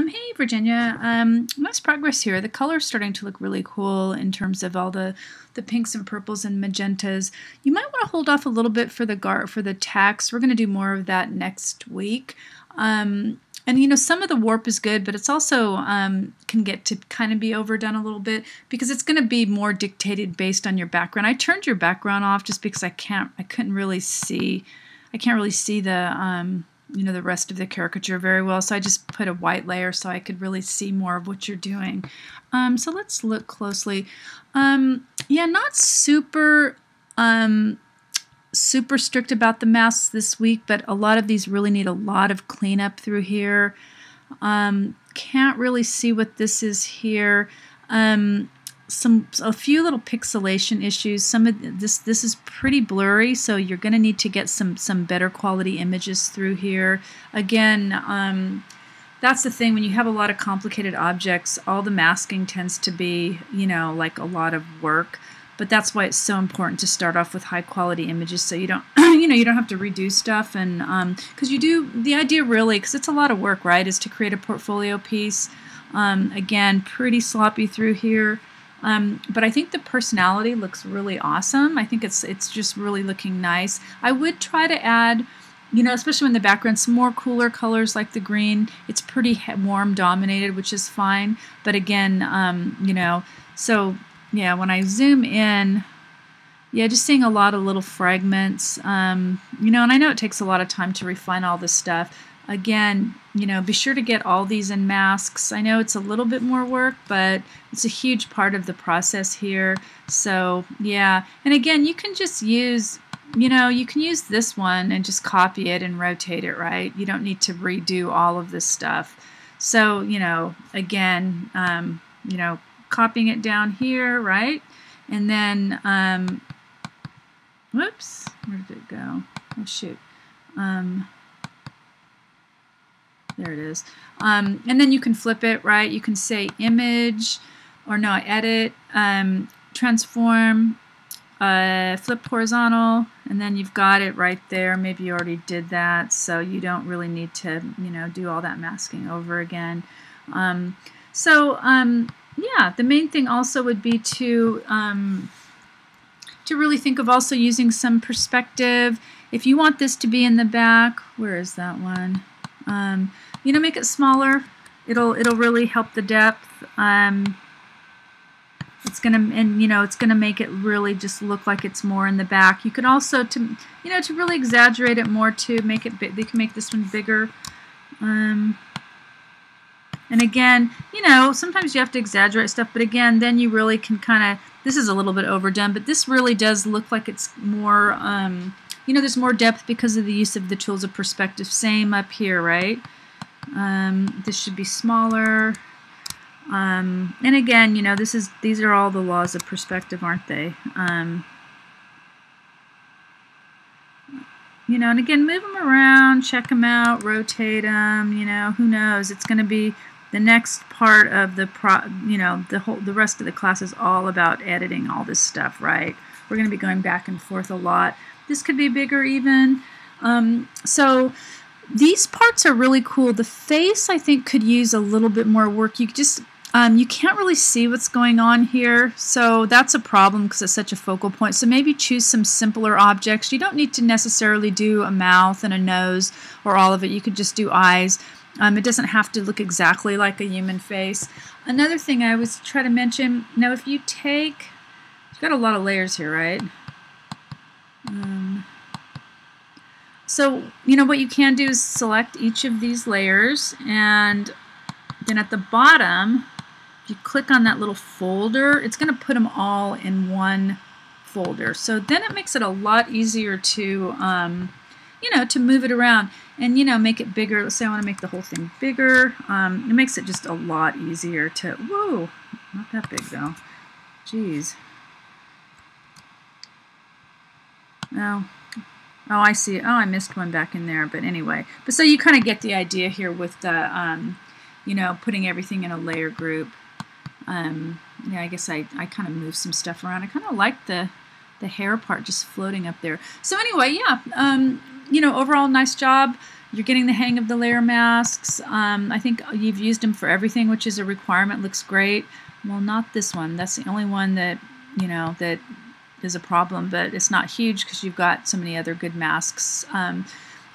Hey Virginia, nice progress here. The color's starting to look really cool in terms of all the pinks and purples and magentas. You might want to hold off a little bit for the text. We're going to do more of that next week. And you know, some of the warp is good, but it's also can get to kind of be overdone a little bit because it's going to be more dictated based on your background. I turned your background off just because I can't really see the you know, the rest of the caricature very well, so I just put a white layer so I could really see more of what you're doing. So let's look closely. Yeah, not super super strict about the masks this week, but a lot of these really need a lot of cleanup through here. Can't really see what this is here. A few little pixelation issues. Some of this is pretty blurry, so you're going to need to get some better quality images through here. Again, that's the thing when you have a lot of complicated objects. All the masking tends to be, you know, like a lot of work. But that's why it's so important to start off with high quality images, so you don't, you know, you don't have to redo stuff, and because you do. The idea really, because it's a lot of work, right, is to create a portfolio piece. Again, pretty sloppy through here. But I think the personality looks really awesome. I think it's just really looking nice. I would try to add, you know, especially in the background, some more cooler colors like the green. It's pretty warm dominated, which is fine. But again, you know, so yeah, when I zoom in, yeah, just seeing a lot of little fragments. You know, and I know it takes a lot of time to refine all this stuff. Again, you know, be sure to get all these in masks. I know it's a little bit more work, but it's a huge part of the process here. So yeah, and again, you can just use, you know, you can use this one and just copy it and rotate it, right? You don't need to redo all of this stuff. So, you know, again, you know, copying it down here, right? And then, whoops, where did it go? Oh shoot. There it is. And then you can flip it, right? You can say image, or no, edit, transform, flip horizontal, and then you've got it right there. Maybe you already did that, so you don't really need to, you know, do all that masking over again. Yeah, the main thing also would be to really think of also using some perspective. If you want this to be in the back, where is that one? You know, make it smaller. It'll really help the depth. It's gonna, and you know, it's gonna make it really just look like it's more in the back. You could also, to really exaggerate it more, to make it big. They can make this one bigger. And again, you know, sometimes you have to exaggerate stuff, but again, then you really can kind of, this is a little bit overdone, but this really does look like it's more, you know, there's more depth because of the use of the tools of perspective. Same up here, right? This should be smaller. And again, you know, these are all the laws of perspective, aren't they? You know, and again, move them around, check them out, rotate them, you know, who knows? It's going to be the next part of the you know, the rest of the class is all about editing all this stuff, right? We're going to be going back and forth a lot. This could be bigger even. So these parts are really cool. The face, I think, could use a little bit more work. You just you can't really see what's going on here, so that's a problem because it's such a focal point. So maybe choose some simpler objects. You don't need to necessarily do a mouth and a nose or all of it. You could just do eyes. It doesn't have to look exactly like a human face. Another thing I always try to mention, now if you take, you've got a lot of layers here, right? So, you know, what you can do is select each of these layers, and then at the bottom, if you click on that little folder, it's going to put them all in one folder. So then it makes it a lot easier to, you know, to move it around and, you know, make it bigger. Let's say I want to make the whole thing bigger. It makes it just a lot easier to, whoa, not that big though. Jeez. No. Oh, I see. Oh, I missed one back in there. But anyway, but so you kind of get the idea here with the, you know, putting everything in a layer group. Yeah, I guess I kind of moved some stuff around. I kind of like the hair part just floating up there. So anyway, yeah, you know, overall nice job. You're getting the hang of the layer masks. I think you've used them for everything, which is a requirement. Looks great. Well, not this one. That's the only one that, you know, that is a problem, but it's not huge because you've got so many other good masks.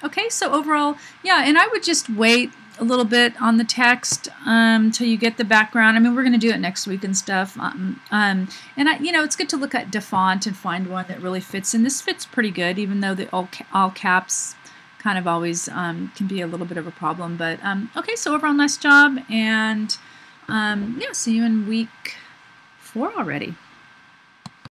Okay, so overall, yeah, and I would just wait a little bit on the text till you get the background. I mean, we're going to do it next week and stuff. And you know, it's good to look at DaFont and find one that really fits. And this fits pretty good, even though the all caps kind of always can be a little bit of a problem. But okay, so overall, nice job, and yeah, see you in week 4 already.